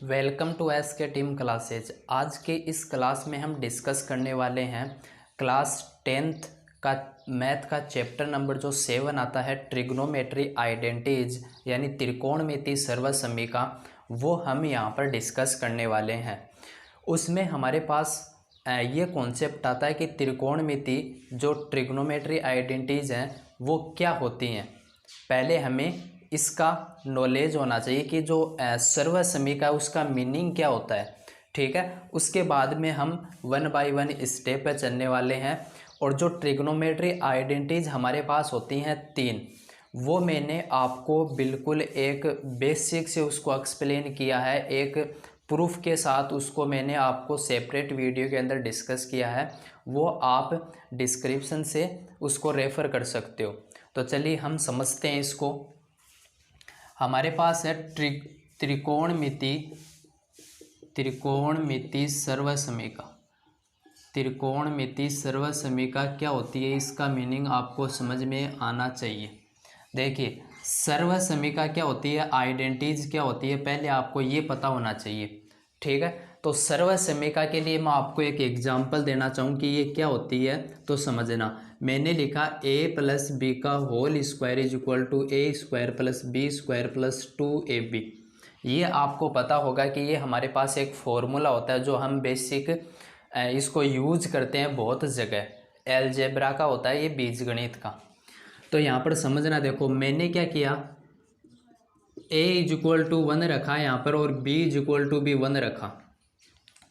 Welcome to S के team classes. आज के इस क्लास में हम डिस्कस करने वाले हैं क्लास 10th का मैथ का चैप्टर नंबर जो 7 आता है, ट्रिग्नोमेट्री आइडेंटिटीज यानी त्रिकोणमिति सर्वसमीका, वो हम यहाँ पर डिस्कस करने वाले हैं। उसमें हमारे पास ये कॉन्सेप्ट आता है कि त्रिकोणमिति जो ट्रिग्नोमेट्री आइडेंटिटीज हैं वो क्या होती हैं। पहले हमें इसका नॉलेज होना चाहिए कि जो सर्वसमीका है उसका मीनिंग क्या होता है, ठीक है। उसके बाद में हम 1 बाय 1 स्टेप पे चलने वाले हैं। और जो ट्रिग्नोमेट्री आइडेंटिटीज हमारे पास होती हैं 3, वो मैंने आपको बिल्कुल एक बेसिक से उसको एक्सप्लेन किया है, एक प्रूफ के साथ उसको मैंने आपको सेपरेट वीडियो के अंदर डिस्कस किया है, वो आप डिस्क्रिप्शन से उसको रेफ़र कर सकते हो। तो चलिए हम समझते हैं इसको। हमारे पास है त्रिकोणमिति सर्वसमीका। त्रिकोणमिति सर्वसमीका क्या होती है, इसका मीनिंग आपको समझ में आना चाहिए। देखिए, सर्वसमीका क्या होती है, आइडेंटिटीज क्या होती है, पहले आपको ये पता होना चाहिए, ठीक है। तो सर्वसमीका के लिए मैं आपको एक एग्जांपल देना चाहूँ कि ये क्या होती है, तो समझना। मैंने लिखा a प्लस बी का whole square is equal to A square plus B square plus 2ab। ये आपको पता होगा कि ये हमारे पास एक फॉर्मूला होता है जो हम बेसिक इसको यूज करते हैं बहुत जगह, अलजेब्रा का होता है ये, बीजगणित का। तो यहाँ पर समझना, देखो मैंने क्या किया, a इज इक्वल टू 1 रखा यहाँ पर और b इज इक्वल टू भी 1 रखा।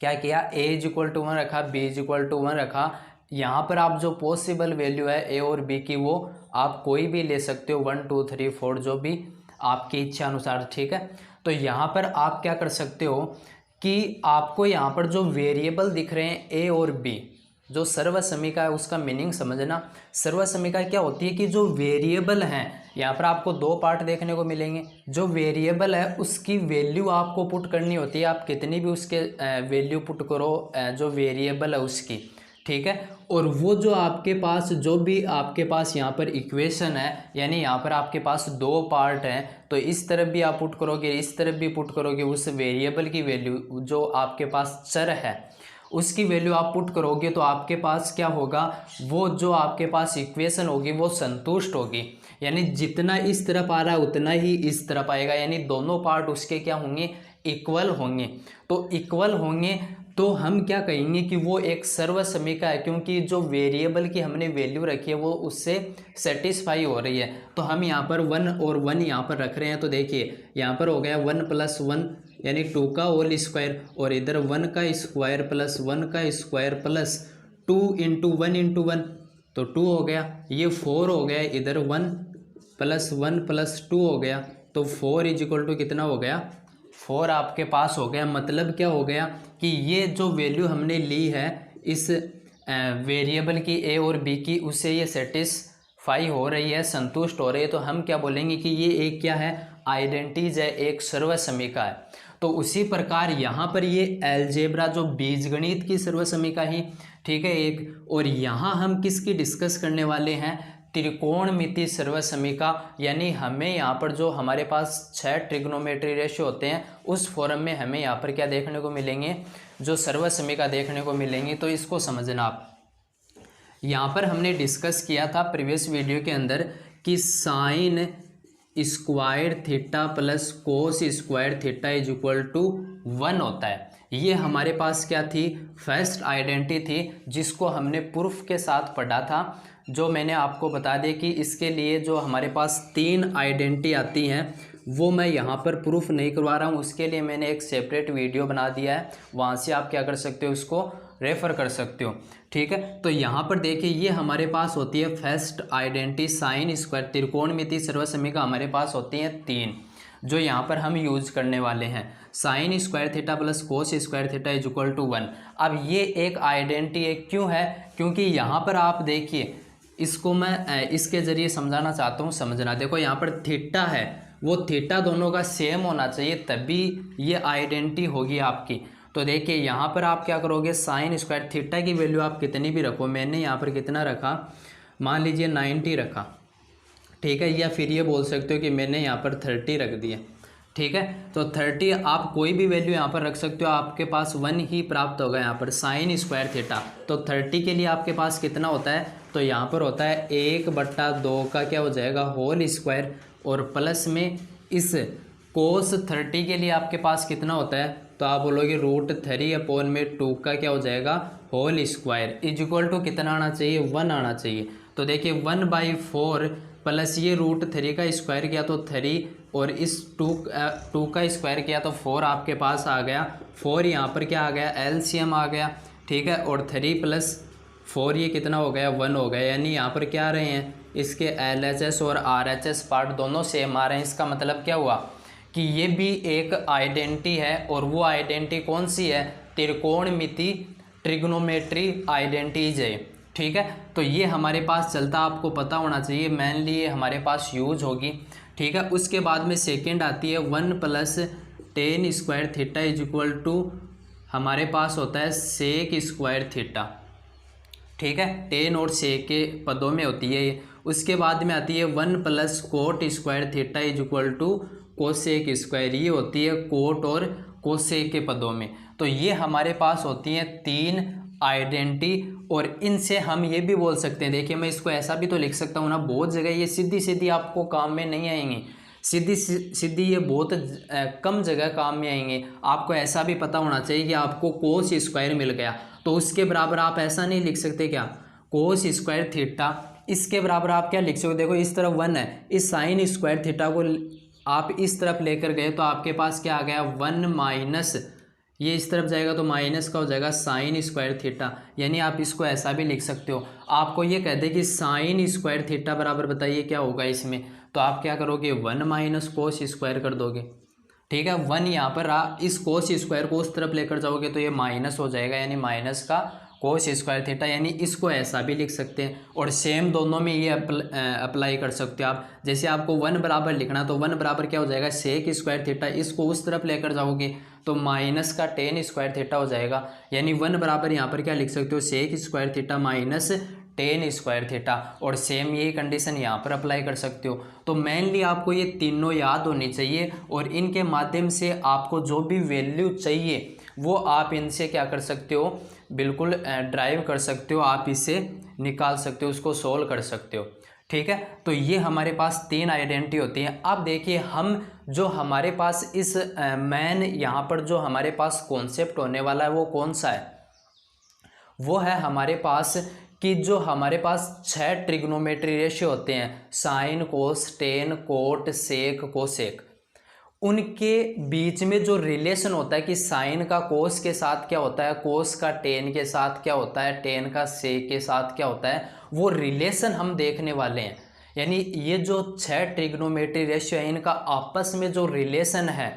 क्या किया, a इज इक्वल टू 1 रखा, b इज इक्वल टू 1 रखा। यहाँ पर आप जो पॉसिबल वैल्यू है a और b की, वो आप कोई भी ले सकते हो, 1 2 3 4 जो भी आपकी इच्छा अनुसार, ठीक है। तो यहाँ पर आप क्या कर सकते हो कि आपको यहाँ पर जो वेरिएबल दिख रहे हैं a और b, जो सर्वसमीका है उसका मीनिंग समझना। सर्वसमीका क्या होती है कि जो वेरिएबल हैं, यहाँ पर आपको 2 पार्ट देखने को मिलेंगे। जो वेरिएबल है उसकी वैल्यू आपको पुट करनी होती है, आप कितनी भी उसके वैल्यू पुट करो जो वेरिएबल है उसकी, ठीक है। और वो जो आपके पास जो भी आपके पास यहाँ पर इक्वेशन है, यानी यहाँ पर आपके पास 2 पार्ट हैं, तो इस तरफ भी आप पुट करोगे, इस तरफ भी पुट करोगे, उस वेरिएबल की वैल्यू जो आपके पास चर है उसकी वैल्यू आप पुट करोगे, तो आपके पास क्या होगा, वो जो आपके पास इक्वेशन होगी वो संतुष्ट होगी। यानी जितना इस तरफ आ रहा है उतना ही इस तरफ आएगा, यानी दोनों पार्ट उसके क्या होंगे, इक्वल होंगे। तो इक्वल होंगे तो हम क्या कहेंगे कि वो एक सर्वसमीका है, क्योंकि जो वेरिएबल की हमने वैल्यू रखी है वो उससे सेटिस्फाई हो रही है। तो हम यहाँ पर 1 और 1 यहाँ पर रख रहे हैं, तो देखिए यहाँ पर हो गया 1 + 1 यानी 2 का होल स्क्वायर, और इधर 1 का स्क्वायर प्लस 1 का स्क्वायर प्लस 2 × 1 × 1, तो 2 हो गया। ये 4 हो गया, इधर 1 + 1 + 2 हो गया, तो 4 = कितना हो गया, 4 आपके पास हो गया। मतलब क्या हो गया कि ये जो वैल्यू हमने ली है इस वेरिएबल की a और b की, उससे ये सेटिस्फाई हो रही है, संतुष्ट हो रही है। तो हम क्या बोलेंगे कि ये एक क्या है, आइडेंटिटीज है, एक सर्वसमीका है। तो उसी प्रकार यहाँ पर ये अलजेब्रा जो बीजगणित की सर्वसमीका ही, ठीक है, एक। और यहाँ हम किसकी डिस्कस करने वाले हैं, त्रिकोणमिति सर्वसमीका। यानी हमें यहाँ पर जो हमारे पास 6 ट्रिग्नोमेट्री रेशियो होते हैं, उस फॉर्म में हमें यहाँ पर क्या देखने को मिलेंगे, जो सर्वसमीका देखने को मिलेंगी। तो इसको समझना आप। यहाँ पर हमने डिस्कस किया था प्रीवियस वीडियो के अंदर कि sine square theta plus cos square theta is equal to 1 होता है। ये हमारे पास क्या थी, फर्स्ट आइडेंटिटी थी, जिसको हमने प्रूफ के साथ पढ़ा था। जो मैंने आपको बता दिया कि इसके लिए जो हमारे पास 3 आइडेंटिटी आती हैं, वो मैं यहाँ पर प्रूफ नहीं करवा रहा हूँ, उसके लिए मैंने एक सेपरेट वीडियो बना दिया है, वहाँ से आप क्या कर सकते हो, उसको रेफ़र कर सकते हो, ठीक है। तो यहाँ पर देखिए, ये हमारे पास होती है फर्स्ट आइडेंटिटी साइन स्क्वायर, त्रिकोणमिति सर्वसमीका हमारे पास होती हैं 3, जो यहाँ पर हम यूज करने वाले हैं। Sine square theta plus cos square theta is equal to 1। अब ये एक आइडेंटिटी क्यों है, क्योंकि यहाँ पर आप देखिए, इसको मैं इसके ज़रिए समझाना चाहता हूँ, समझना। देखो यहाँ पर थीटा है, वो थीटा दोनों का सेम होना चाहिए, तभी ये आइडेंटिटी होगी आपकी। तो देखिए यहाँ पर आप क्या करोगे, साइन स्क्वायर थीटा की वैल्यू आप कितनी भी रखो, मैंने यहाँ पर कितना रखा, मान लीजिए 90 रखा, ठीक है। या फिर ये बोल सकते हो कि मैंने यहाँ पर 30 रख दिया, ठीक है। तो 30 आप कोई भी वैल्यू यहाँ पर रख सकते हो, आपके पास 1 ही प्राप्त होगा यहाँ पर साइन स्क्वायर थीटा। तो 30 के लिए आपके पास कितना होता है, तो यहाँ पर होता है 1/2 का क्या हो जाएगा होल स्क्वायर, और प्लस में इस कोस 30 के लिए आपके पास कितना होता है, तो आप बोलोगे √3/2 का क्या हो जाएगा whole square is equal to कितना आना चाहिए 1 आना चाहिए। तो देखिए 1/4 प्लस ये √3 का स्क्वायर किया तो 3, और इस 2 का स्क्वायर किया तो 4 आपके पास आ गया। 4 यहाँ पर क्या आ गया एलसीएम आ गया, ठीक है। और 3 + 4 ये कितना हो गया 1 हो गया, यानी यहाँ पर क्या आ रहे हैं इसके LHS और RHS पार्ट दोनों सेम आ रहे हैं। इसका मतलब क्या हुआ कि ये भी एक आइडेंटिटी है, और वो आइडेंटिटी कौन सी है, त्रिकोणमिति ट्रिग्नोमेट्री आइडेंटिटीज है, ठीक है। तो ये हमारे पास चलता आपको पता होना चाहिए, मेनली ये हमारे पास यूज होगी, ठीक है। उसके बाद में सेकंड आती है 1 + tan square theta is equal to हमारे पास होता है सेक स्क्वायर थीटा, ठीक है। टेन और सेक के पदों में होती है ये। उसके बाद में आती है 1 + cot square theta is equal to cosec square, ये होती है कोट और कोसेक के पदों में। तो ये हमारे पास होती हैं 3 आइडेंटिटी, और इनसे हम ये भी बोल सकते हैं, देखिए मैं इसको ऐसा भी तो लिख सकता हूँ ना, बहुत जगह ये सीधी सीधी आपको काम में नहीं आएंगी, सीधी सीधी ये बहुत कम जगह काम में आएंगे। आपको ऐसा भी पता होना चाहिए कि आपको कोस स्क्वायर मिल गया, तो उसके बराबर आप ऐसा नहीं लिख सकते क्या कोस स्क्वायर थीटा, इसके बराबर आप क्या लिख सकते हो, देखो इस तरफ 1 है, इस साइन स्क्वायर थीटा को आप इस तरफ लेकर गए तो आपके पास क्या आ गया 1 माइनस, ये इस तरफ जाएगा तो माइनस का हो जाएगा साइन स्क्वायर थीटा, यानी आप इसको ऐसा भी लिख सकते हो। आपको ये कह दे कि साइन स्क्वायर थीटा बराबर बताइए क्या होगा इसमें, तो आप क्या करोगे 1 माइनस कोस स्क्वायर कर दोगे, ठीक है। 1 यहाँ पर इस कोस स्क्वायर को उस तरफ लेकर जाओगे तो ये माइनस हो जाएगा, यानी माइनस का कोस स्क्वायर थीटा, यानी इसको ऐसा भी लिख सकते हैं। और सेम दोनों में ये अप्लाई कर सकते हो आप, जैसे आपको 1 बराबर लिखना तो 1 बराबर क्या हो जाएगा सेक स्क्वायर थीटा, इसको उस तरफ लेकर जाओगे तो माइनस का टेन स्क्वायर थीटा हो जाएगा, यानी 1 बराबर यहाँ पर क्या लिख सकते हो sec square theta minus tan square theta, और सेम यही कंडीशन यहाँ पर अप्लाई कर सकते हो। तो मेनली आपको ये तीनों याद होनी चाहिए, और इनके माध्यम से आपको जो भी वैल्यू चाहिए वो आप इनसे क्या कर सकते हो, बिल्कुल ड्राइव कर सकते हो, आप इसे निकाल सकते हो, उसको सोल्व कर सकते हो, ठीक है। तो ये हमारे पास 3 आइडेंटिटी होती हैं। अब देखिए हम जो हमारे पास इस मेन यहाँ पर जो हमारे पास कॉन्सेप्ट होने वाला है वो कौन सा है, वो है हमारे पास कि जो हमारे पास 6 ट्रिग्नोमेट्री रेशियो होते हैं, sine cos tan cot sec cosec, उनके बीच में जो रिलेशन होता है कि साइन का कोस के साथ क्या होता है, कोस का टेन के साथ क्या होता है, टेन का सेक के साथ क्या होता है, वो रिलेशन हम देखने वाले हैं। यानी ये जो 6 ट्रिग्नोमेट्री रेशियो है इनका आपस में जो रिलेशन है,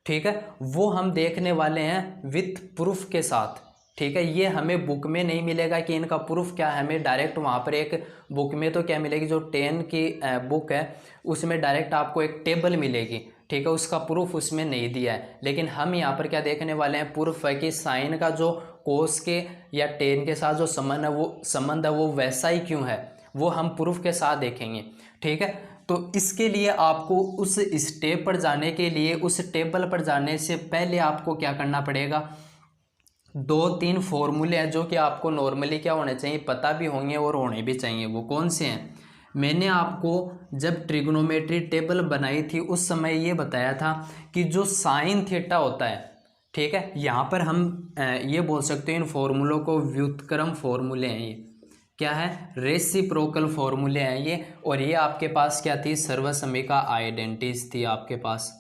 ठीक है, वो हम देखने वाले हैं विथ प्रूफ के साथ, ठीक है। ये हमें बुक में नहीं मिलेगा कि इनका प्रूफ क्या है, हमें डायरेक्ट वहाँ पर एक बुक में तो क्या मिलेगी, जो 10 की बुक है उसमें डायरेक्ट आपको एक टेबल मिलेगी, ठीक है, उसका प्रूफ उसमें नहीं दिया है। लेकिन हम यहाँ पर क्या देखने वाले हैं, प्रूफ है कि साइन का जो कोस के या टेन के साथ जो संबंध है वो वैसा ही क्यों है, वो हम प्रूफ के साथ देखेंगे, ठीक है। तो इसके लिए आपको उस स्टेप पर जाने के लिए, उस टेबल पर जाने से पहले आपको क्या करना पड़ेगा, 2-3 फॉर्मूले हैं जो कि आपको नॉर्मली क्या होने चाहिए, पता भी होंगे और होने भी चाहिए। वो कौन से हैं, मैंने आपको जब ट्रिग्नोमेट्री टेबल बनाई थी उस समय ये बताया था कि जो साइन थीटा होता है, ठीक है, यहाँ पर हम ये बोल सकते हैं इन फॉर्मूलों को व्युत्क्रम फॉर्मूले हैं, ये क्या है रेसिप्रोकल फॉर्मूले हैं ये, और ये आपके पास क्या थी सर्वसमिका आइडेंटिटीज थी आपके पास,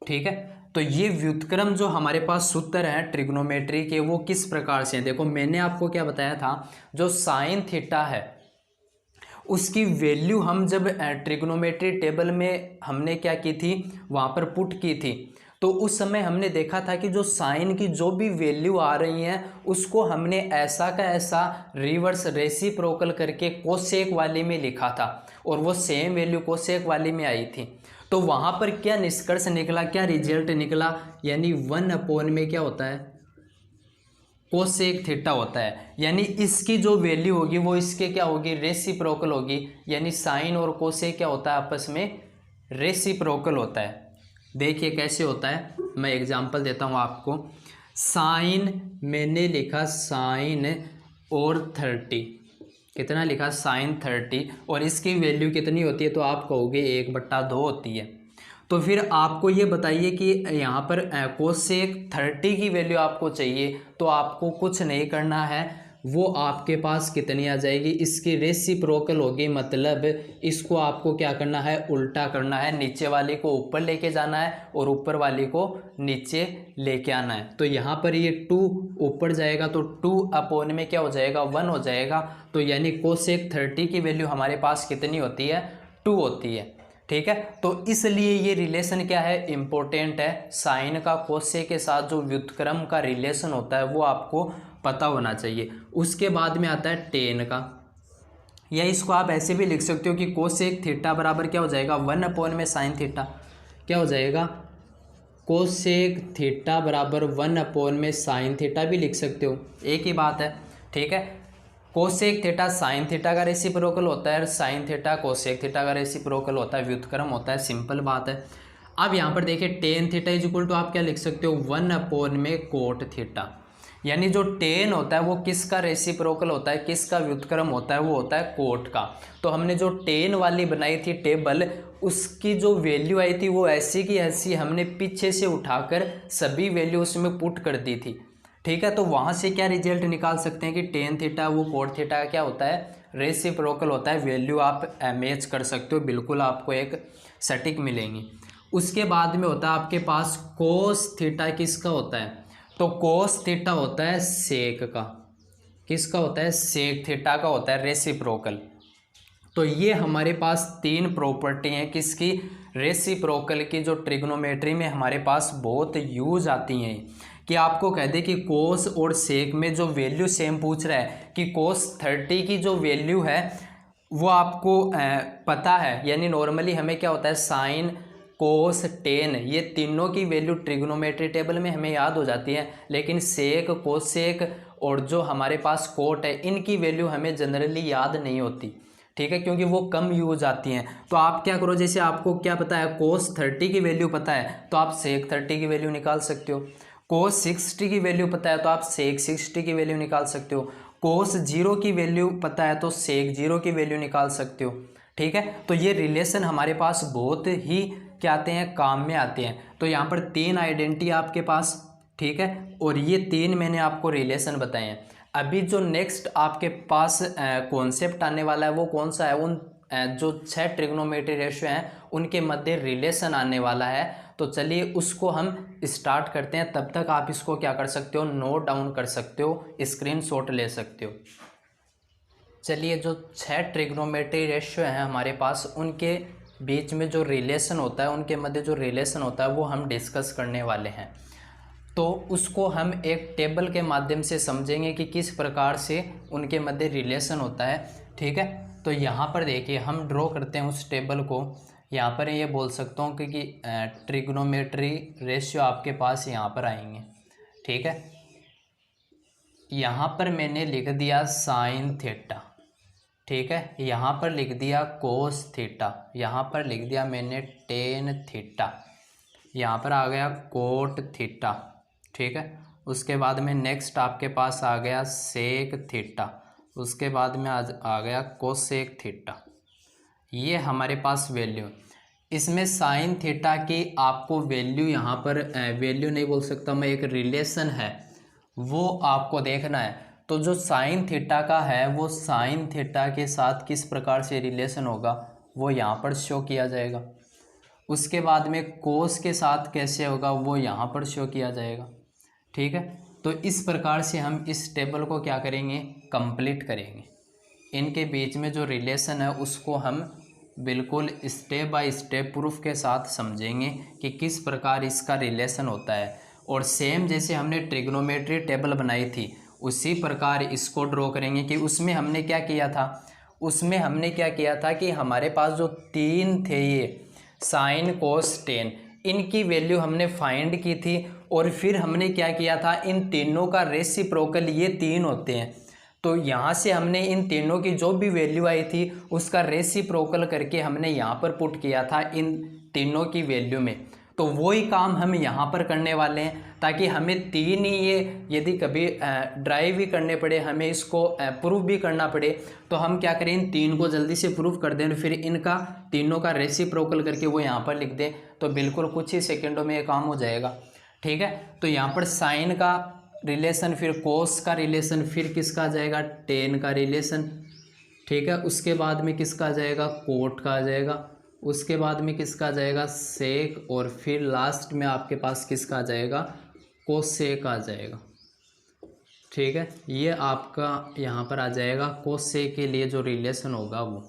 ठीक है। तो ये व्युत्क्रम जो हमारे पास सूत्र हैं ट्रिग्नोमेट्री के वो किस प्रकार से हैं, देखो मैंने आपको क्या बताया था, जो साइन थीटा है उसकी वैल्यू हम जब ट्रिग्नोमेट्री टेबल में हमने क्या की थी, वहाँ पर पुट की थी, तो उस समय हमने देखा था कि जो साइन की जो भी वैल्यू आ रही हैं उसको हमने ऐसा का ऐसा रिवर्स रेसिप्रोकल करके कोसेक वाले में लिखा था, और वो सेम वैल्यू कोसेक वाले में आई थी। तो वहाँ पर क्या निष्कर्ष निकला, क्या रिजल्ट निकला, यानी 1 में क्या होता है कोसेक थीटा होता है, यानी इसकी जो वैल्यू होगी वो इसके क्या होगी रेसिप्रोकल होगी, यानी साइन और कोसेक क्या होता है आपस में रेसिप्रोकल होता है। देखिए कैसे होता है, मैं एग्जांपल देता हूँ आपको। साइन मैंने लिखा साइन और 30, कितना लिखा साइन 30, और इसकी वैल्यू कितनी होती है तो आप कहोगे 1/2 होती है। तो फिर आपको ये बताइए कि यहाँ पर कोसेक 30 की वैल्यू आपको चाहिए, तो आपको कुछ नहीं करना है, वो आपके पास कितनी आ जाएगी, इसकी रेसिप्रोकल होगी, मतलब इसको आपको क्या करना है, उल्टा करना है, नीचे वाले को ऊपर लेके जाना है और ऊपर वाले को नीचे लेके आना है। तो यहाँ पर ये 2 ऊपर जाएगा तो 2 अपॉन में क्या हो जाएगा, 1 हो जाएगा। तो यानी कोसेक 30 की वैल्यू हमारे पास कितनी होती है, 2 होती है। ठीक है, तो इसलिए ये रिलेशन क्या है, इम्पोर्टेंट है। साइन का कोसेक के साथ जो व्युत्क्रम का रिलेशन होता है वो आपको पता होना चाहिए। उसके बाद में आता है टेन का, या इसको आप ऐसे भी लिख सकते हो कि कोसेक थीटा बराबर क्या हो जाएगा, 1 अपॉन में साइन थीटा। क्या हो जाएगा, कोसेक थीटा बराबर 1 अपॉन में साइन थीटा भी लिख सकते हो, एक ही बात है। ठीक है, कोसेक थीटा साइन थीटा का रेसिप्रोकल होता है और साइन थीटा कोसेक थीटा का रेसिप्रोकल होता है, व्युत्क्रम होता है, सिंपल बात है। अब यहाँ पर देखिए tan theta is equal to आप क्या लिख सकते हो, 1 अपॉन में कोट थीटा। यानी जो टेन होता है वो किसका रेसिप्रोकल होता है, किसका व्युत्क्रम होता है, वो होता है कोट का। तो हमने जो टेन वाली बनाई थी टेबल, उसकी जो वैल्यू आई थी वो ऐसी की ऐसी हमने पीछे से उठाकर सभी वैल्यू उसमें पुट कर दी थी। ठीक है, तो वहाँ से क्या रिजल्ट निकाल सकते हैं कि टेन थीटा वो कोट थीटा का क्या होता है, रेसिप्रोकल होता है। वैल्यू आप मैच कर सकते हो, बिल्कुल आपको एक सटीक मिलेंगी। उसके बाद में होता है आपके पास कोस थीटा, किसका होता है, तो कोस थीटा होता है सेक का। किसका होता है, सेक थीटा का होता है रेसिप्रोकल। तो ये हमारे पास 3 प्रॉपर्टी हैं किसकी, रेसिप्रोकल की, जो ट्रिग्नोमेट्री में हमारे पास बहुत यूज आती हैं। कि आपको कह दे कि कोस और सेक में जो वैल्यू सेम पूछ रहा है कि कोस 30 की जो वैल्यू है वो आपको पता है, यानी नॉर्मली हमें क्या होता है, साइन कोस टेन ये तीनों की वैल्यू ट्रिग्नोमेट्री टेबल में हमें याद हो जाती है, लेकिन सेक कोसेक और जो हमारे पास कोट है इनकी वैल्यू हमें जनरली याद नहीं होती। ठीक है, क्योंकि वो कम यूज आती हैं। तो आप क्या करो, जैसे आपको क्या पता है, कोस 30 की वैल्यू पता है तो आप सेक 30 की वैल्यू निकाल सकते हो। कोस 60 की वैल्यू पता है तो आप सेक 60 की वैल्यू निकाल सकते हो। कोस 0 की वैल्यू पता है तो सेक 0 की वैल्यू निकाल सकते हो। ठीक है, तो ये रिलेशन हमारे पास बहुत ही क्या आते हैं, काम में आते हैं। तो यहाँ पर 3 आइडेंटिटी आपके पास, ठीक है, और ये 3 मैंने आपको रिलेशन बताए हैं। अभी जो नेक्स्ट आपके पास कॉन्सेप्ट आने वाला है वो कौन सा है, उन जो 6 ट्रिग्नोमेट्री रेशियो हैं उनके मध्य रिलेशन आने वाला है। तो चलिए उसको हम स्टार्ट करते हैं। तब तक आप इसको क्या कर सकते हो, नोट डाउन कर सकते हो, स्क्रीनशॉट ले सकते हो। चलिए, जो 6 ट्रिग्नोमेट्री रेशियो हैं हमारे पास, उनके बीच में जो रिलेशन होता है, उनके मध्य जो रिलेशन होता है वो हम डिस्कस करने वाले हैं। तो उसको हम एक टेबल के माध्यम से समझेंगे कि किस प्रकार से उनके मध्य रिलेशन होता है। ठीक है, तो यहाँ पर देखिए हम ड्रॉ करते हैं उस टेबल को। यहाँ पर ये बोल सकता हूँ कि ट्रिग्नोमेट्री रेशियो आपके पास यहाँ पर आएंगे। ठीक है, यहाँ पर मैंने लिख दिया साइन थीटा। ठीक है, यहाँ पर लिख दिया कोस थीटा, यहाँ पर लिख दिया मैंने टेन थीटा, यहाँ पर आ गया कोट थीटा। ठीक है, उसके बाद में नेक्स्ट आपके पास आ गया सेक थीटा, उसके बाद में आ गया कोसेक थीटा। ये हमारे पास वैल्यू, इसमें साइन थीटा की आपको वैल्यू, यहाँ पर वैल्यू नहीं बोल सकता मैं, एक रिलेशन है वो आपको देखना है। तो जो साइन थीटा का है वो साइन थीटा के साथ किस प्रकार से रिलेशन होगा वो यहाँ पर शो किया जाएगा। उसके बाद में कोस के साथ कैसे होगा वो यहाँ पर शो किया जाएगा। ठीक है, तो इस प्रकार से हम इस टेबल को क्या करेंगे, कंप्लीट करेंगे। इनके बीच में जो रिलेशन है उसको हम बिल्कुल स्टेप बाय स्टेप प्रूफ के साथ समझेंगे कि किस प्रकार इसका रिलेशन होता है। और सेम जैसे हमने ट्रिग्नोमेट्री टेबल बनाई थी उसी प्रकार इसको ड्रॉ करेंगे। कि उसमें हमने क्या किया था, उसमें हमने क्या किया था कि हमारे पास जो 3 थे, ये साइन कोस टेन, इनकी वैल्यू हमने फाइंड की थी। और फिर हमने क्या किया था, इन तीनों का रेसिप्रोकल ये 3 होते हैं। तो यहाँ से हमने इन तीनों की जो भी वैल्यू आई थी उसका रेसिप्रोकल करके हमने यहाँ पर पुट किया था इन तीनों की वैल्यू में। तो वही काम हम यहाँ पर करने वाले हैं, ताकि हमें तीन ही ये यदि कभी ड्राइव भी करने पड़े, हमें इसको प्रूफ भी करना पड़े, तो हम क्या करें, इन तीन को जल्दी से प्रूफ कर दें, फिर इनका तीनों का रेसिप्रोकल करके वो यहाँ पर लिख दें, तो बिल्कुल कुछ ही सेकेंडों में ये काम हो जाएगा। ठीक है, तो यहाँ पर साइन का रिलेशन, फिर कोस का रिलेशन, फिर किसका आ जाएगा, टेन का रिलेशन। ठीक है, उसके बाद में किसका आ जाएगा, कोट का आ जाएगा, उसके बाद में किसका आ जाएगा, सेक, और फिर लास्ट में आपके पास किसका आ जाएगा, कोसेक आ जाएगा। ठीक है, ये आपका यहाँ पर आ जाएगा कोसेक के लिए जो रिलेशन होगा वो।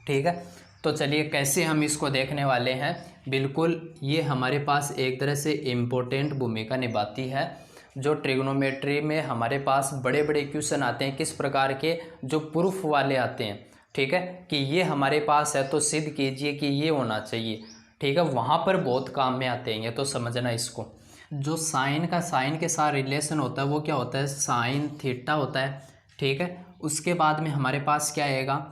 ठीक है, तो चलिए कैसे हम इसको देखने वाले हैं। बिल्कुल ये हमारे पास एक तरह से इम्पोर्टेंट भूमिका निभाती है। जो ट्रिग्नोमेट्री में हमारे पास बड़े बड़े क्वेश्चन आते हैं, किस प्रकार के, जो प्रूफ वाले आते हैं। ठीक है, कि ये हमारे पास है तो सिद्ध कीजिए कि ये होना चाहिए। ठीक है, वहाँ पर बहुत काम में आते हैं, ये तो समझना इसको। जो साइन का साइन के साथ रिलेशन होता है वो क्या होता है, साइन थीटा होता है। ठीक है, उसके बाद में हमारे पास क्या आएगा,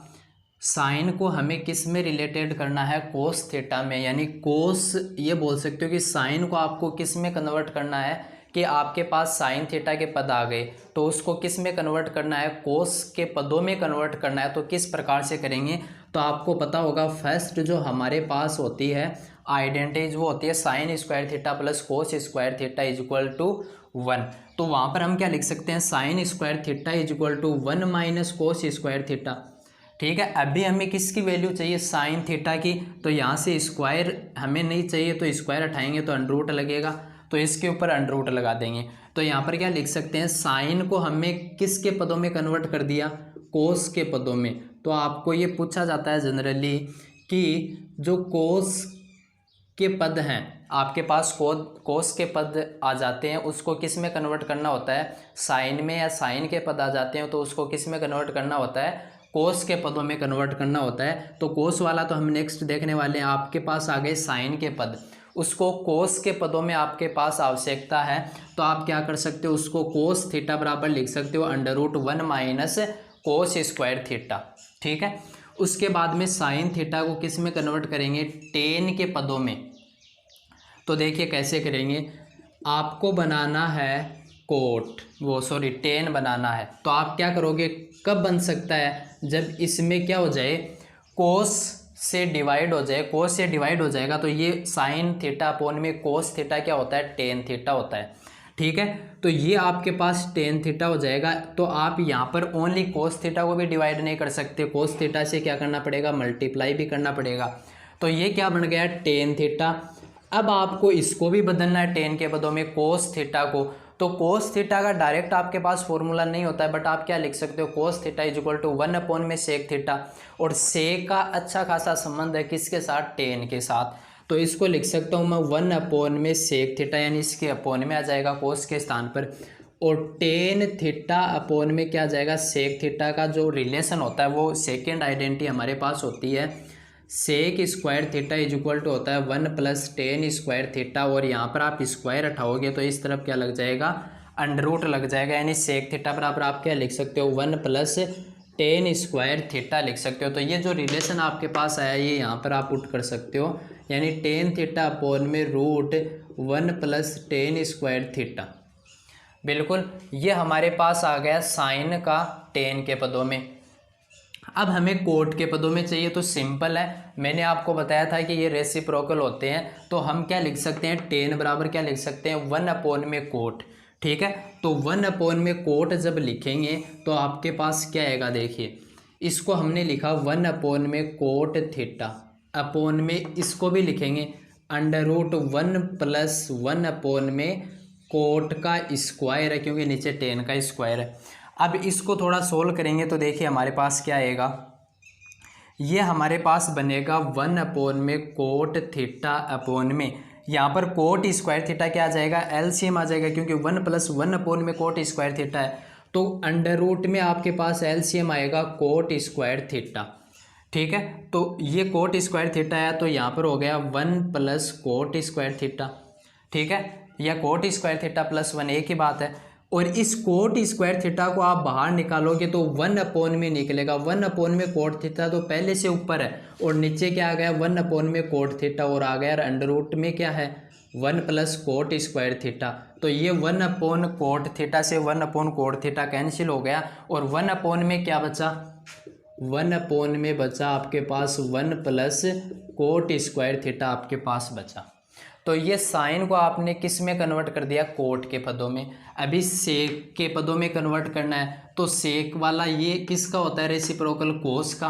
साइन को हमें किस में रिलेटेड करना है, कोस थीटा में, यानी कोस, ये बोल सकते हो कि साइन को आपको किस में कन्वर्ट करना है, कि आपके पास साइन थीटा के पद आ गए तो उसको किस में कन्वर्ट करना है, कोस के पदों में कन्वर्ट करना है। तो किस प्रकार से करेंगे, तो आपको पता होगा फर्स्ट जो हमारे पास होती है आइडेंटिटी, वो होती है sine square theta plus cos square theta is equal to 1। तो वहाँ पर हम क्या लिख सकते हैं, sine square theta is equal to 1 minus cos square theta. ठीक है, अभी हमें किसकी वैल्यू चाहिए, साइन थीटा की, तो यहाँ से स्क्वायर हमें नहीं चाहिए, तो स्क्वायर हटाएंगे तो अंडर रूट लगेगा, तो इसके ऊपर अंडर रूट लगा देंगे। तो यहाँ पर क्या लिख सकते हैं, साइन को हमें किसके पदों में कन्वर्ट कर दिया, कोस के पदों में। तो आपको ये पूछा जाता है जनरली कि जो कोस के पद हैं आपके पास, कोस के पद आ जाते हैं, उसको किस में कन्वर्ट करना होता है, साइन में, या साइन के पद आ जाते हैं तो उसको किस में कन्वर्ट करना होता है, कोस के पदों में कन्वर्ट करना होता है। तो कोस वाला तो हम नेक्स्ट देखने वाले हैं। आपके पास आ गए साइन के पद, उसको कोस के पदों में आपके पास आवश्यकता है, तो आप क्या कर सकते हो, उसको कोस थीटा बराबर लिख सकते हो under root 1 minus cos square theta. ठीक है, उसके बाद में साइन थीटा को किस में कन्वर्ट करेंगे, टेन के पदों में। तो देखिए कैसे करेंगे, आपको बनाना है कोट, वो सॉरी टेन बनाना है, तो आप क्या करोगे, कब बन सकता है, जब इसमें क्या हो जाए, कोस से डिवाइड हो जाए, कोस से डिवाइड हो जाएगा, तो ये साइन थीटा अपोन में कोस थीटा क्या होता है, टेन थीटा होता है। ठीक है, तो ये आपके पास टेन थीटा हो जाएगा। तो आप यहाँ पर ओनली कोस थीटा को भी डिवाइड नहीं कर सकते, कोस थीटा से क्या करना पड़ेगा, मल्टीप्लाई भी करना पड़ेगा। तो ये क्या बन गया, टेन थीटा। अब आपको इसको भी बदलना है टेन के पदों में, कोस थीटा को। तो कोस थीटा का डायरेक्ट आपके पास फॉर्मूला नहीं होता है, बट आप क्या लिख सकते हो, cos theta is equal to 1 upon में सेक थीटा, और सेक का अच्छा खासा संबंध है किसके साथ, टेन के साथ। तो इसको लिख सकता हूँ मैं 1 अपॉन में सेक थीटा, यानी इसके अपॉन में आ जाएगा कोस के स्थान पर, और टेन थीटा अपॉन में क्या आ जाएगा, सेक थीटा का जो रिलेशन होता है वो सेकेंड आइडेंटिटी हमारे पास होती है, sec square theta is equal to होता है 1 प्लस टेन स्क्वायर थीटा, और यहाँ पर आप स्क्वायर हटाओगे तो इस तरफ क्या लग जाएगा, अंडर रूट लग जाएगा, यानी सेक थीटा बराबर आप क्या लिख सकते हो, 1 प्लस टेन स्क्वायर थीटा लिख सकते हो। तो ये जो रिलेशन आपके पास आया ये यहाँ पर आप पुट कर सकते हो, यानी टेन थीटा अपॉन में root 1 plus tan square theta. बिल्कुल, ये हमारे पास आ गया साइन का टेन के पदों में। अब हमें कोट के पदों में चाहिए, तो सिंपल है, मैंने आपको बताया था कि ये रेसिप्रोकल होते हैं, तो हम क्या लिख सकते हैं, टेन बराबर क्या लिख सकते हैं, 1 अपॉन में कोट। ठीक है, तो 1 अपॉन में कोट जब लिखेंगे तो आपके पास क्या आएगा, देखिए इसको हमने लिखा 1 अपॉन में कोट थीटा, अपॉन में इसको भी लिखेंगे अंडर रूट 1 प्लस 1 अपॉन में कोट का स्क्वायर है, क्योंकि नीचे टेन का स्क्वायर है। अब इसको थोड़ा सोल्व करेंगे तो देखिए हमारे पास क्या आएगा, ये हमारे पास बनेगा 1 अपॉन में कोट थीटा अपॉन में, यहाँ पर कोट स्क्वायर थीटा क्या आ जाएगा, एलसीएम आ जाएगा, क्योंकि 1 प्लस 1 अपॉन में कोट स्क्वायर थीटा है, तो अंडर रूट में आपके पास एलसीएम आएगा कोट स्क्वायर थीटा। ठीक है, तो ये कोट स्क्वायर थीटा है, तो यहाँ पर हो गया 1 प्लस कोट स्क्वायर थीटा। ठीक है, या कोट स्क्वायर थीटा प्लस 1 एक ही बात है। और इस कोट स्क्वायर थीटा को आप बाहर निकालोगे तो 1 में निकलेगा। 1 में कोट थीटा तो पहले से ऊपर है और नीचे क्या आ गया 1 में कोट थीटा और आ गया अंडर रूट में क्या है 1 प्लस कोट स्क्वायर थीटा। तो ये 1 कोट थीटा से 1 कोट थीटा कैंसिल हो गया और 1 में क्या बचा 1 में बचा आपके पास 1 प्लस कोट स्क्वायर थीटा आपके पास बचा। तो ये साइन को आपने किस में कन्वर्ट कर दिया कोट के पदों में। अभी सेक के पदों में कन्वर्ट करना है तो सेक वाला ये किसका होता है रेसिप्रोकल कोस का।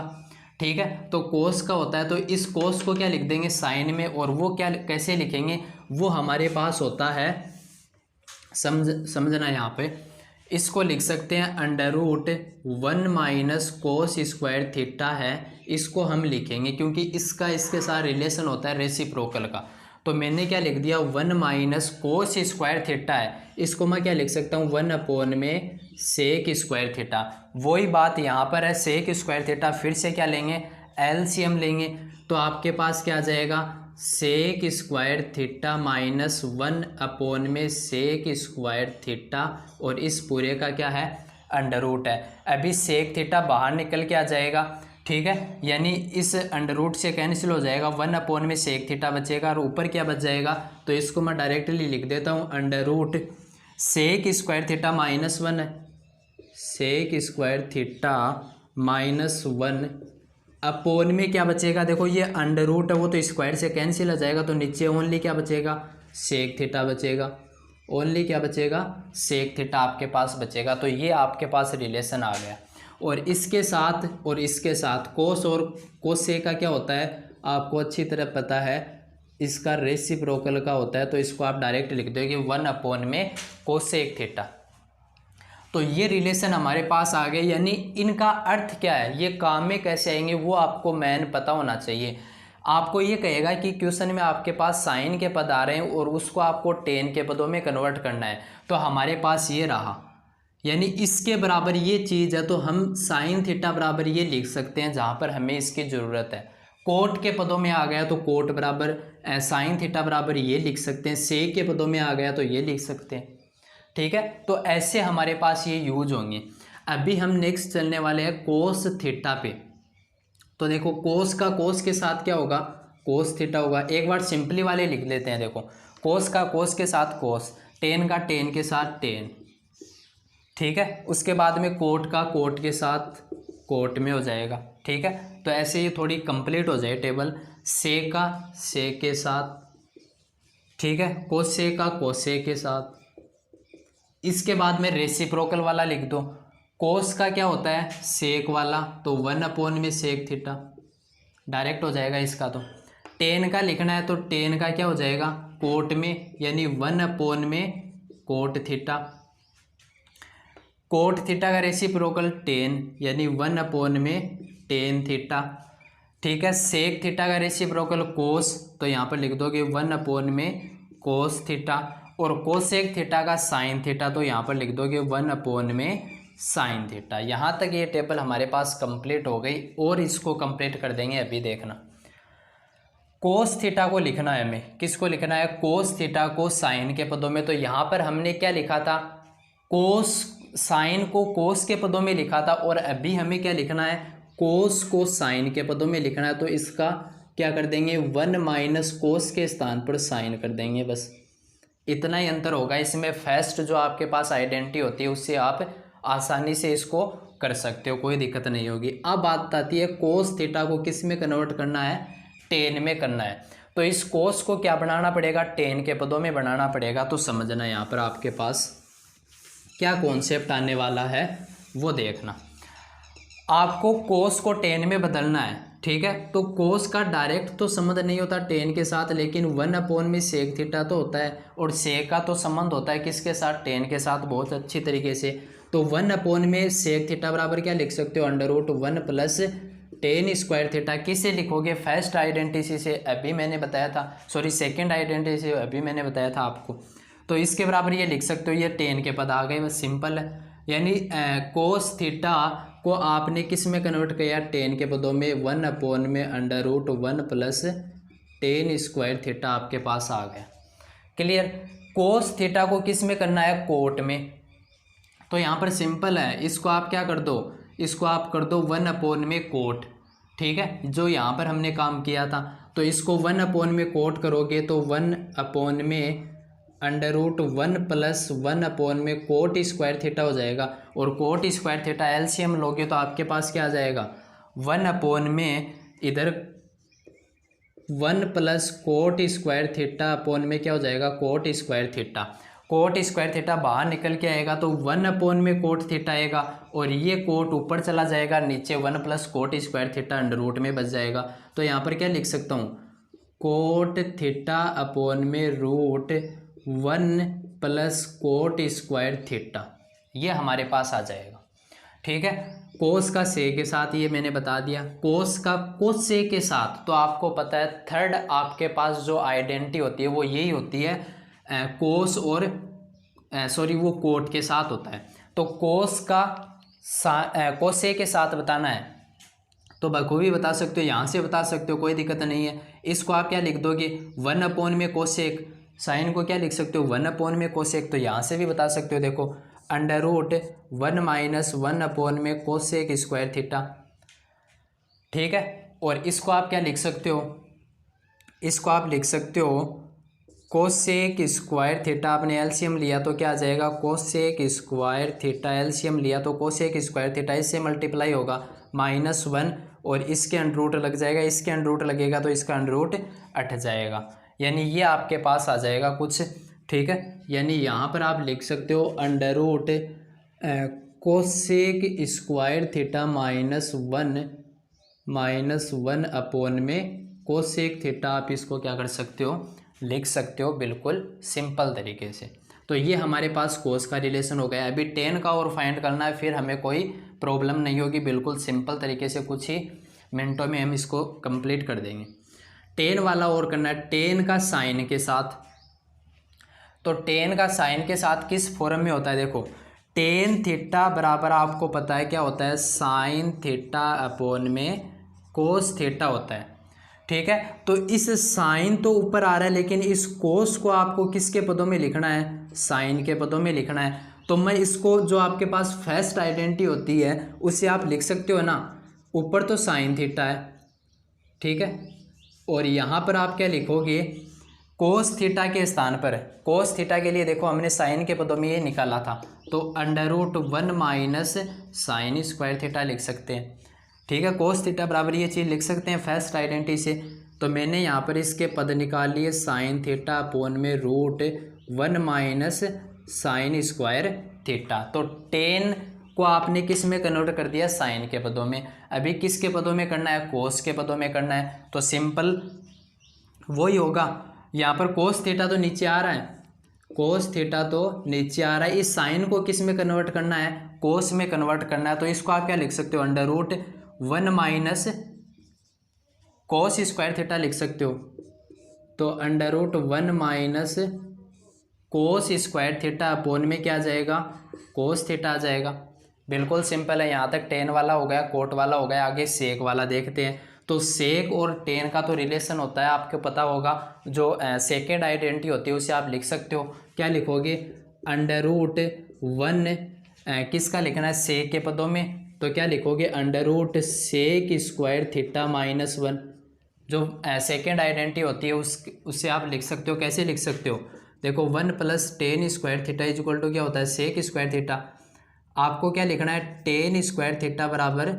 ठीक है, तो कोस का होता है तो इस कोस को क्या लिख देंगे साइन में और वो क्या कैसे लिखेंगे वो हमारे पास होता है समझना यहाँ पे इसको लिख सकते हैं under root 1 minus cos square theta है। इसको हम लिखेंगे क्योंकि इसका इसके साथ रिलेशन होता है रेसिप्रोकल का। तो मैंने क्या लिख दिया 1 माइनस कोस स्क्वायर थीटा है, इसको मैं क्या लिख सकता हूँ 1 में सेक स्क्वायर थीटा। वही बात यहाँ पर है सेक स्क्वायर थीटा फिर से क्या लेंगे एलसीएम लेंगे तो आपके पास क्या आ जाएगा सेक स्क्वायर थीटा माइनस 1 में सेक स्क्वायर थीटा और इस पूरे का क्या है अंडर रूट है। अभी सेक थीटा बाहर निकल के आ जाएगा। ठीक है, यानी इस अंडर रूट से कैंसिल हो जाएगा 1 में सेक थीटा बचेगा और ऊपर क्या बच जाएगा तो इसको मैं डायरेक्टली लिख देता हूँ under root sec square theta minus 1 है sec square theta minus 1 upon में क्या बचेगा देखो ये अंडर रूट है वो तो स्क्वायर से कैंसिल हो जाएगा तो नीचे ओनली क्या बचेगा सेक थीटा बचेगा। ओनली क्या बचेगा सेक थीटा आपके पास बचेगा। तो ये आपके पास रिलेशन आ गया और इसके साथ कोस और कोसेक का क्या होता है आपको अच्छी तरह पता है इसका रेसिप्रोकल का होता है। तो इसको आप डायरेक्ट लिख दो कि 1 में कोसेक थीटा। तो ये रिलेशन हमारे पास आ गए यानी इनका अर्थ क्या है ये काम में कैसे आएंगे वो आपको मेन पता होना चाहिए। आपको ये कहेगा कि क्वेश्चन में आपके पास साइन के पद आ रहे हैं और उसको आपको टेन के पदों में कन्वर्ट करना है तो हमारे पास ये रहा यानी इसके बराबर ये चीज़ है तो हम साइन थीटा बराबर ये लिख सकते हैं जहाँ पर हमें इसकी ज़रूरत है। कोट के पदों में आ गया तो कोट बराबर साइन थीटा बराबर ये लिख सकते हैं। सेक के पदों में आ गया तो ये लिख सकते हैं। ठीक है, तो ऐसे हमारे पास ये यूज होंगे। अभी हम नेक्स्ट चलने वाले हैं कोस थीटा पे। तो देखो कोस का कोस के साथ क्या होगा कोस थीटा होगा। एक बार सिंपली वाले लिख लेते हैं। देखो कोस का कोस के साथ कोस, टेन का टेन के साथ टेन। ठीक है, उसके बाद में कोट का कोट के साथ कोट में हो जाएगा। ठीक है, तो ऐसे ये थोड़ी कंप्लीट हो जाए टेबल। से का से के साथ। ठीक है, कोसे का कोसे के साथ। इसके बाद में रेसिप्रोकल वाला लिख दो। कोस का क्या होता है सेक वाला तो 1 में सेक थीटा डायरेक्ट हो जाएगा इसका। तो टेन का लिखना है तो टेन का क्या हो जाएगा कोट में यानी 1 में कोट थीटा। कोट थीटा का रेसिप्रोकल टेन यानी 1 में टेन थीटा। ठीक है, सेक थीटा का रेसिप्रोकल कोस तो यहाँ पर लिख दोगे 1 में कोस थीटा और कोसेक थीटा का साइन थीटा तो यहाँ पर लिख दोगे 1 में साइन थीटा। यहाँ तक ये टेबल हमारे पास कंप्लीट हो गई और इसको कंप्लीट कर देंगे। अभी देखना कोस थीटा को लिखना है हमें। किसको लिखना है कोस थीटा को साइन के पदों में। तो यहाँ पर हमने क्या लिखा था कोस साइन को कोस के पदों में लिखा था और अभी हमें क्या लिखना है कोस को साइन के पदों में लिखना है। तो इसका क्या कर देंगे 1 माइनस कोस के स्थान पर साइन कर देंगे। बस इतना ही अंतर होगा इसमें। फर्स्ट जो आपके पास आइडेंटिटी होती है उससे आप आसानी से इसको कर सकते हो, कोई दिक्कत नहीं होगी। अब बात आती है कोस थीटा को किस में कन्वर्ट करना है टेन में करना है। तो इस कोस को क्या बनाना पड़ेगा टेन के पदों में बनाना पड़ेगा। तो समझना यहाँ पर आपके पास क्या कॉन्सेप्ट आने वाला है वो देखना। आपको कोस को टेन में बदलना है। ठीक है, तो कोस का डायरेक्ट तो संबंध नहीं होता टेन के साथ लेकिन 1 में सेक थीटा तो होता है और सेक का तो संबंध होता है किसके साथ टेन के साथ बहुत अच्छी तरीके से। तो 1 में सेक थीटा बराबर क्या लिख सकते हो under root 1 plus tan square theta. किससे लिखोगे फर्स्ट आइडेंटिटी से अभी मैंने बताया था, सॉरी सेकेंड आइडेंटिटी से अभी मैंने बताया था आपको। तो इसके बराबर ये लिख सकते हो, ये टेन के पद आ गए, बस सिंपल है। यानी कोस थीटा को आपने किस में कन्वर्ट किया टेन के पदों में 1 में under root 1 plus tan square theta आपके पास आ गया। क्लियर। कोस थीटा को किस में करना है कोट में, तो यहाँ पर सिंपल है, इसको आप क्या कर दो, इसको आप कर दो 1/कोट। ठीक है, जो यहाँ पर हमने काम किया था, तो इसको 1/कोट करोगे तो 1/√1 प्लस 1/कोट स्क्वायर थीटा हो जाएगा। और कोट स्क्वायर थीटा एलसीएम लोगे तो आपके पास क्या आ जाएगा, 1 इधर 1 plus cot square theta upon में क्या हो जाएगा, coat square theta. Coat square theta बाहर निकल के आएगा तो 1/कोट थीटा आएगा, और ये कोट ऊपर चला जाएगा, नीचे 1 plus cot square theta under root में बच जाएगा। तो यहाँ पर क्या लिख सकता हूँ, कोट थीटा अपोन में √1 प्लस कोट स्क्वायर थीटा, ये हमारे पास आ जाएगा। ठीक है, कोस का से के साथ ये मैंने बता दिया, कोस का कोस से के साथ तो आपको पता है थर्ड आपके पास जो आइडेंटिटी होती है वो यही होती है, कोस और सॉरी वो कोट के साथ होता है। तो कोस का कोस से के साथ बताना है तो बखूबी बता सकते हो, यहाँ से बता सकते हो, कोई दिक्कत नहीं है। इसको आप क्या लिख दोगे, 1/कोसेक। साइन को क्या लिख सकते हो, 1/कोसेक, तो यहाँ से भी बता सकते हो, देखो √1 - 1/कोसेक स्क्वायर थीटा। ठीक है, और इसको आप क्या लिख सकते हो, इसको आप लिख सकते हो कोसेक स्क्वायर थीटा। आपने एलसीएम लिया तो क्या आ जाएगा, कोसेक स्क्वायर थीटा, एलसीएम लिया तो कोसेक स्क्वायर थीटा, इससे मल्टीप्लाई होगा -1 और इसके अंडर लग जाएगा, इसके अंडर लगेगा तो इसका अंडर हट जाएगा, यानी ये आपके पास आ जाएगा कुछ। ठीक है, यानी यहाँ पर आप लिख सकते हो under cosec square theta -1 upon में कोसेक थीटा। आप इसको क्या कर सकते हो, लिख सकते हो बिल्कुल सिंपल तरीके से। तो ये हमारे पास कोस का रिलेशन हो गया। अभी टेन का और फाइंड करना है, फिर हमें कोई प्रॉब्लम नहीं होगी, बिल्कुल सिंपल तरीके से कुछ ही मिनटों में हम इसको कंप्लीट कर देंगे। टेन वाला और करना है, टेन का साइन के साथ। तो टेन का साइन के साथ किस फॉर्म में होता है, देखो टेन थीटा बराबर आपको पता है क्या होता है, साइन थीटा अपोन में कोस थीटा होता है। ठीक है, तो इस साइन तो ऊपर आ रहा है, लेकिन इस कोस को आपको किसके पदों में लिखना है, साइन के पदों में लिखना है। तो मैं इसको जो आपके पास फर्स्ट आइडेंटिटी होती है उससे आप लिख सकते हो ना, ऊपर तो साइन थीटा है, ठीक है, और यहाँ पर आप क्या लिखोगे, कोस थीटा के स्थान पर, कोस थीटा के लिए देखो हमने साइन के पदों में ये निकाला था, तो अंडर√1 - साइन स्क्वायर थीटा लिख सकते हैं। ठीक है, कोस थीटा बराबर ये चीज़ लिख सकते हैं फर्स्ट आइडेंटिटी से। तो मैंने यहाँ पर इसके पद निकाल लिए, साइन थीटा अपोन में √1 - साइन स्क्वायर थीटा। तो टेन को आपने किस में कन्वर्ट कर दिया, साइन के पदों में। अभी किसके पदों में करना है, कोस के पदों में करना है, तो सिंपल वही होगा। यहाँ पर कोस थीटा तो नीचे आ रहा है, कोस थीटा तो नीचे आ रहा है, इस साइन को किस में कन्वर्ट करना है, कोस में कन्वर्ट करना है। तो इसको आप क्या लिख सकते हो, अंडर√1 - कोस स्क्वायर थीटा लिख सकते हो। तो अंडर√1 - कोस स्क्वायर थीटा अपोन में क्या आ जाएगा, कोस थीटा आ जाएगा। बिल्कुल सिंपल है, यहाँ तक टेन वाला हो गया, कोट वाला हो गया, आगे सेक वाला देखते हैं। तो सेक और टेन का तो रिलेशन होता है, आपको पता होगा, जो सेकेंड आइडेंटिटी होती है उसे आप लिख सकते हो, क्या लिखोगे, अंडर√1 किसका लिखना है, सेक के पदों में, तो क्या लिखोगे, अंडर√सेक स्क्वायर थीटा -1। जो सेकेंड आइडेंटिटी होती है उससे आप लिख सकते हो, कैसे लिख सकते हो, देखो 1 + tan square theta equal to क्या होता है, सेक स्क्वायर थीटा। आपको क्या लिखना है, टेन स्क्वायर थीटा बराबर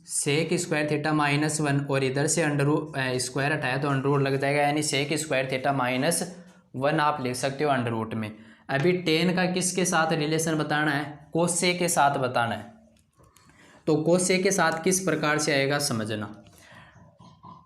सेक स्क्वायर थीटा -1, और इधर से अंडर स्क्वायर हटाया तो अंडर रूट लग जाएगा, यानी सेक स्क्वायर थीटा -1 आप लिख सकते हो अंडर रूट में। अभी टेन का किसके साथ रिलेशन बताना है, कोसे के साथ बताना है। तो कोसे के साथ किस प्रकार से आएगा समझना,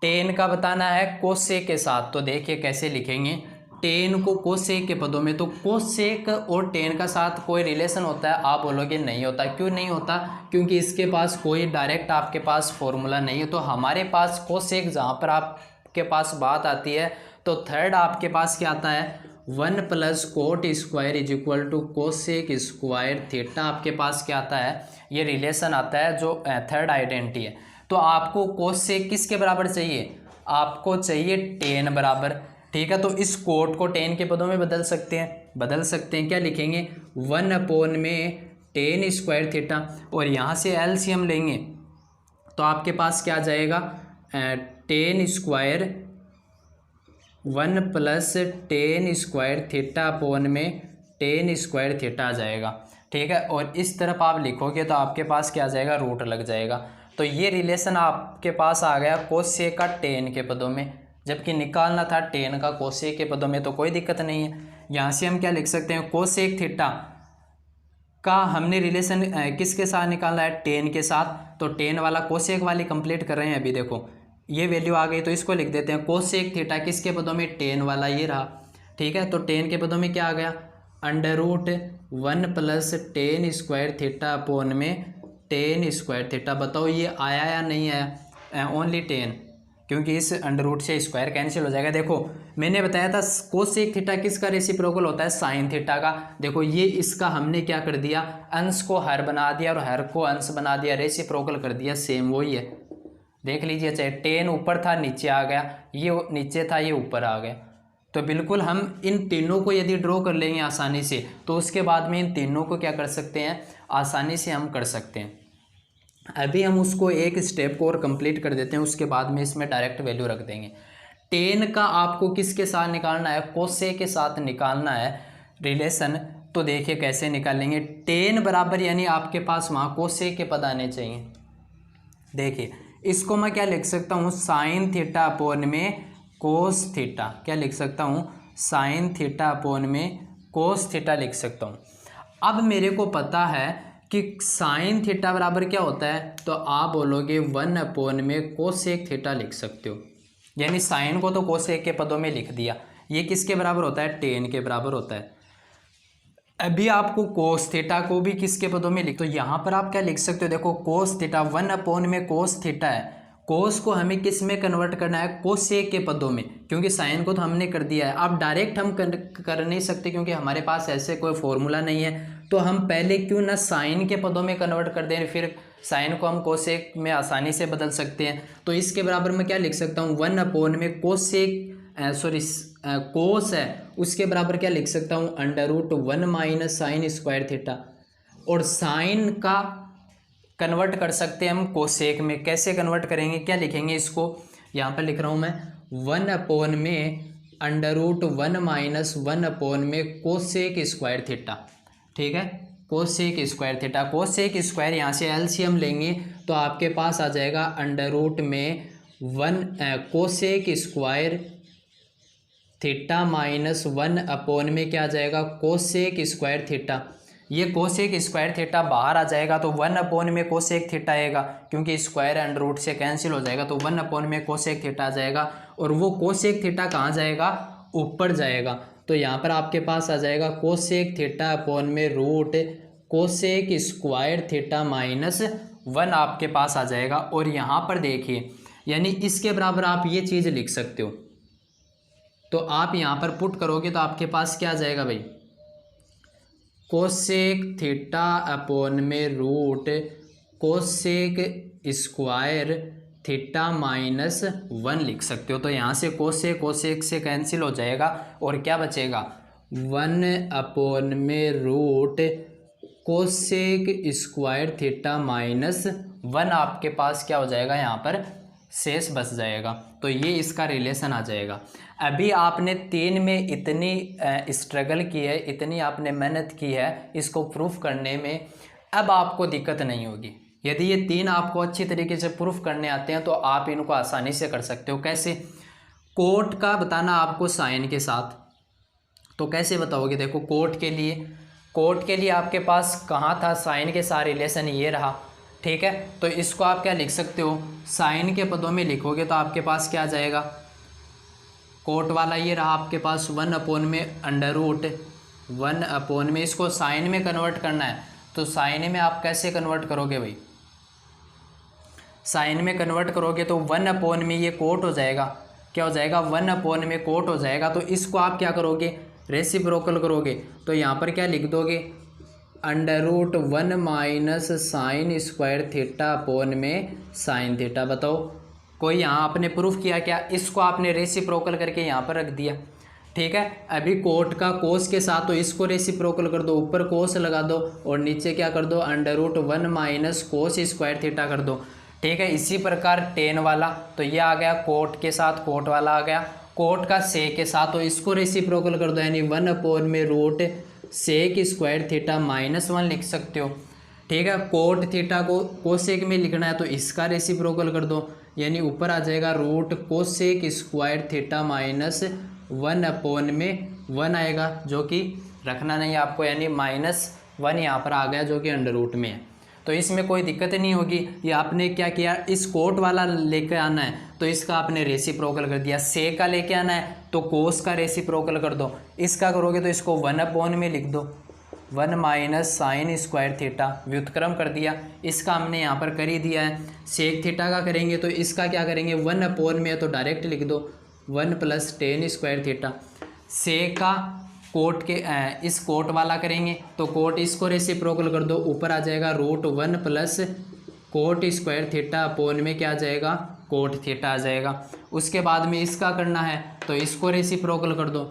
टेन का बताना है कोसेक के साथ। तो देखिए कैसे लिखेंगे, टेन को कोसेक के पदों में। तो कोसेक और टेन का साथ कोई रिलेशन होता है, आप बोलोगे नहीं होता। क्यों नहीं होता, क्योंकि इसके पास कोई डायरेक्ट आपके पास फॉर्मूला नहीं है। तो हमारे पास कोसेक जहाँ पर आपके पास बात आती है, तो थर्ड आपके पास क्या आता है, 1 + cot square equal to cosec square theta. आपके पास क्या आता है, ये रिलेशन आता है जो थर्ड आइडेंटिटी है। तो आपको कोसेक किसके बराबर चाहिए, आपको चाहिए टेन बराबर। ठीक है, तो इस कोट को टेन के पदों में बदल सकते हैं, क्या लिखेंगे, 1 अपोन में टेन स्क्वायर थीटा, और यहाँ से एलसीएम लेंगे तो आपके पास क्या आ जाएगा, ten square 1 plus tan square theta upon में टेन स्क्वायर थीटा आ जाएगा। ठीक है, और इस तरफ आप लिखोगे तो आपके पास क्या आ जाएगा, रूट लग जाएगा। तो ये रिलेशन आपके पास आ गया कोसेक का टेन के पदों में, जबकि निकालना था टेन का कोसेक के पदों में, तो कोई दिक्कत नहीं है। यहाँ से हम क्या लिख सकते हैं, कोसेक थीटा का हमने रिलेशन किसके साथ निकालना है, टेन के साथ। तो टेन वाला कोसेक वाली कंप्लीट कर रहे हैं अभी, देखो ये वैल्यू आ गई तो इसको लिख देते हैं कोसेक थीटा किसके पदों में, टेन वाला, ये रहा। ठीक है, तो टेन के पदों में क्या आ गया, √1 plus tan square theta upon में टेन स्क्वायर थीटा। बताओ ये आया या नहीं आया, ओनली टेन, क्योंकि इस √ से स्क्वायर कैंसिल हो जाएगा। देखो मैंने बताया था कोसेक थीटा किसका रेसिप्रोकल होता है, साइन थीटा का। देखो ये इसका हमने क्या कर दिया, अंश को हर बना दिया और हर को अंश बना दिया, रेसिप्रोकल कर दिया, सेम वही है। देख लीजिए, चाहे टेन ऊपर था नीचे आ गया, ये नीचे था ये ऊपर आ गया। तो बिल्कुल हम इन तीनों को यदि ड्रॉ कर लेंगे आसानी से, तो उसके बाद में इन तीनों को क्या कर सकते हैं, आसानी से हम कर सकते हैं। अभी हम उसको एक स्टेप को और कंप्लीट कर देते हैं, उसके बाद में इसमें डायरेक्ट वैल्यू रख देंगे। टेन का आपको किसके साथ निकालना है, कोसेक के साथ निकालना है रिलेशन। तो देखिए कैसे निकालेंगे, टेन बराबर यानी आपके पास वहाँ कोसेक के पद आने चाहिए। देखिए इसको मैं क्या लिख सकता हूँ, साइन थीटा अपोन में कोस थीटा, क्या लिख सकता हूँ, साइन थीटा अपोन में कोस थीटा लिख सकता हूँ। अब मेरे को पता है कि साइन थीटा बराबर क्या होता है, तो आप बोलोगे 1 अपोन में कोसेक थीटा लिख सकते हो, यानी साइन को तो कोसेक के पदों में लिख दिया। ये किसके बराबर होता है, टेन के बराबर होता है। अभी आपको कोस थीटा को भी किसके पदों में लिख, तो यहाँ पर आप क्या लिख सकते हो, देखो कोस थीटा 1 अपोन में कोस थीटा है, कोस को हमें किस में कन्वर्ट करना है, कोसेक के पदों में, क्योंकि साइन को तो हमने कर दिया है। अब डायरेक्ट हम कर नहीं सकते क्योंकि हमारे पास ऐसे कोई फॉर्मूला नहीं है, तो हम पहले क्यों ना साइन के पदों में कन्वर्ट कर दें, फिर साइन को हम कोसेक में आसानी से बदल सकते हैं। तो इसके बराबर मैं क्या लिख सकता हूँ, 1 अपोन में कोसेक कोस है उसके बराबर क्या लिख सकता हूँ, √1 माइनस साइन स्क्वायर थीटा। और साइन का कन्वर्ट कर सकते हैं हम कोसेक में, कैसे कन्वर्ट करेंगे, क्या लिखेंगे इसको, यहाँ पर लिख रहा हूँ मैं 1 अपोन में √1 माइनस 1 अपोन में कोसेक स्क्वायर थीटा। ठीक है, cosec square theta, cosec square यहाँ से एलसीएम लेंगे तो आपके पास आ जाएगा √ में 1 cosec square theta minus 1 upon में क्या आ जाएगा, कोसेक स्क्वायर थीटा। ये कोसेक स्क्वायर थीटा बाहर आ जाएगा तो 1 अपोन में कोसेक थीटा आएगा, क्योंकि स्क्वायर √ से कैंसिल हो जाएगा, तो 1 अपोन में कोसेक थीटा आ जाएगा। और वो कोसेक थीटा कहाँ जाएगा, ऊपर जाएगा। तो यहाँ पर आपके पास आ जाएगा कोसेक थीटा अपोन में root cosec square theta minus 1 आपके पास आ जाएगा। और यहाँ पर देखिए, यानी इसके बराबर आप ये चीज़ लिख सकते हो, तो आप यहाँ पर पुट करोगे तो आपके पास क्या आ जाएगा भाई, कोसेक थीटा अपोन में root cosec square theta minus 1 लिख सकते हो। तो यहाँ से कोसेक से कैंसिल हो जाएगा और क्या बचेगा, 1 अपोन में root cosec square theta minus 1 आपके पास क्या हो जाएगा, यहाँ पर शेष बच जाएगा। तो ये इसका रिलेशन आ जाएगा। अभी आपने 3 में इतनी स्ट्रगल की है, इतनी आपने मेहनत की है इसको प्रूफ करने में, अब आपको दिक्कत नहीं होगी। यदि ये 3 आपको अच्छी तरीके से प्रूफ करने आते हैं तो आप इनको आसानी से कर सकते हो। कैसे, कोट का बताना आपको साइन के साथ, तो कैसे बताओगे, देखो कोट के लिए आपके पास कहाँ था, साइन के साथ रिलेशन ये रहा। ठीक है, तो इसको आप क्या लिख सकते हो, साइन के पदों में लिखोगे तो आपके पास क्या आ जाएगा, कोट वाला ये रहा आपके पास 1 अपोन में √1 अपोन में, इसको साइन में कन्वर्ट करना है तो साइन में आप कैसे कन्वर्ट करोगे भाई, साइन में कन्वर्ट करोगे तो 1 अपोन में ये कोट हो जाएगा, क्या हो जाएगा, 1 अपोन में कोट हो जाएगा। तो इसको आप क्या करोगे, रेसिप्रोकल करोगे, तो यहाँ पर क्या लिख दोगे, √1 minus sign square theta upon में साइन थीटा। बताओ कोई यहाँ आपने प्रूफ किया क्या, इसको आपने रेसिप्रोकल करके यहाँ पर रख दिया। ठीक है। अभी कोट का कोस के साथ तो इसको रेसिप्रोकल कर दो, ऊपर कोस लगा दो और नीचे क्या कर दो, √1 माइनस कोस स्क्वायर थीटा कर दो। ठीक है। इसी प्रकार टेन वाला, तो ये आ गया कोट के साथ कोट वाला आ गया, कोट का सेक के साथ तो इसको रेसिप्रोकल कर दो, यानी 1/√, सेक स्क्वायर थीटा -1 लिख सकते हो। ठीक है। कोट थीटा को कोसेक में लिखना है तो इसका रेसिप्रोकल कर दो, यानी ऊपर आ जाएगा रूट कोसेक स्क्वायर थीटा -1/1 आएगा, जो कि रखना नहीं आपको, यानी -1 यहाँ पर आ गया जो कि अंडर रूट में है। तो इसमें कोई दिक्कत नहीं होगी। ये आपने क्या किया, इस कोट वाला लेके आना है तो इसका आपने रेसिप्रोकल कर दिया, सेक का लेके आना है तो कोस का रेसिप्रोकल कर दो, इसका करोगे तो इसको 1/, में लिख दो, 1 माइनस साइन स्क्वायर थीटा, व्युत्क्रम कर दिया, इसका हमने यहाँ पर कर ही दिया है। सेक थीटा का करेंगे तो इसका क्या करेंगे, 1/, में है तो डायरेक्ट लिख दो 1 + tan स्क्वायर थीटा। सेक का कोट के इस कोट वाला करेंगे तो कोट इसको रेसिप्रोकल कर दो, ऊपर आ जाएगा √1 + कोट स्क्वायर थीटा अपोन में क्या आ जाएगा, कोट थीटा आ जाएगा। उसके बाद में इसका करना है तो इसको रेसिप्रोकल कर दो,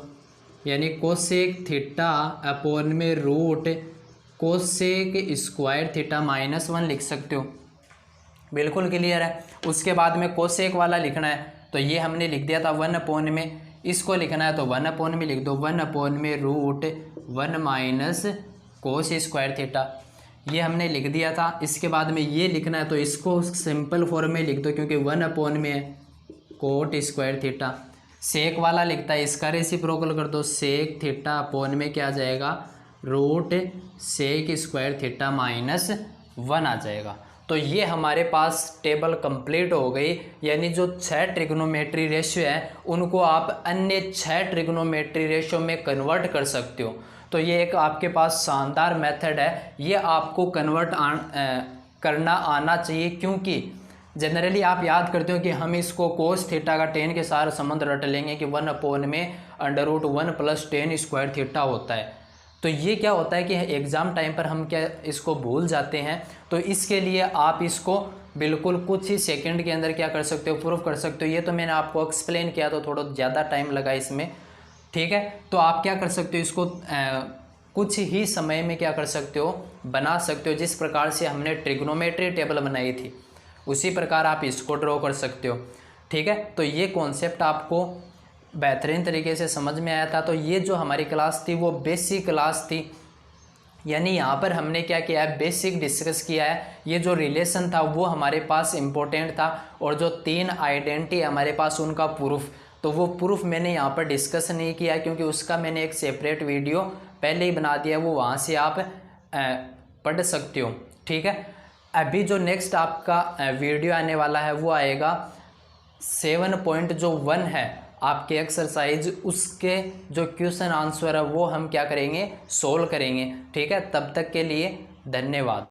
यानी कोसेक थीटा अपोन में रूट कोसेक स्क्वायर थीटा -1 लिख सकते हो। बिल्कुल क्लियर है। उसके बाद में कोसेक वाला लिखना है तो ये हमने लिख दिया था 1/, में, इसको लिखना है तो 1/, में लिख दो, 1/, में √1 माइनस कोस स्क्वायर थीटा, ये हमने लिख दिया था। इसके बाद में ये लिखना है तो इसको सिंपल फॉर्म में लिख दो, क्योंकि 1/, में है कोट स्क्वायर थीटा। सेक वाला लिखता है इसका रेसिप्रोकल कर दो, सेक थीटा अपोन में क्या आ जाएगा, रूट सेक स्क्वायर थीटा -1 आ जाएगा। तो ये हमारे पास टेबल कंप्लीट हो गई, यानी जो 6 ट्रिग्नोमेट्री रेशियो है उनको आप अन्य 6 ट्रिग्नोमेट्री रेशियो में कन्वर्ट कर सकते हो। तो ये एक आपके पास शानदार मेथड है, ये आपको कन्वर्ट करना आना चाहिए, क्योंकि जनरली आप याद करते हो कि हम इसको कोस थीटा का टेन के साथ संबंध रट लेंगे कि 1/, में √1 + tan स्क्वायर थीटा होता है। तो ये क्या होता है कि एग्ज़ाम टाइम पर हम क्या इसको भूल जाते हैं, तो इसके लिए आप इसको बिल्कुल कुछ ही सेकंड के अंदर क्या कर सकते हो, प्रूफ कर सकते हो। ये तो मैंने आपको एक्सप्लेन किया तो थोड़ा ज़्यादा टाइम लगा इसमें। ठीक है। तो आप क्या कर सकते हो, इसको कुछ ही समय में क्या कर सकते हो, बना सकते हो। जिस प्रकार से हमने ट्रिग्नोमेट्री टेबल बनाई थी उसी प्रकार आप इसको ड्रॉ कर सकते हो। ठीक है। तो ये कॉन्सेप्ट आपको बेहतरीन तरीके से समझ में आया था। तो ये जो हमारी क्लास थी वो बेसिक क्लास थी, यानी यहाँ पर हमने क्या किया है, बेसिक डिस्कस किया है। ये जो रिलेशन था वो हमारे पास इम्पोर्टेंट था, और जो 3 आइडेंटिटी हमारे पास उनका प्रूफ, तो वो प्रूफ मैंने यहाँ पर डिस्कस नहीं किया, क्योंकि उसका मैंने एक सेपरेट वीडियो पहले ही बना दिया, वो वहाँ से आप पढ़ सकते हो। ठीक है। अभी जो नेक्स्ट आपका वीडियो आने वाला है वो आएगा 7.1 है आपके एक्सरसाइज, उसके जो क्वेश्चन आंसर है वो हम क्या करेंगे, सोल्व करेंगे। ठीक है। तब तक के लिए धन्यवाद।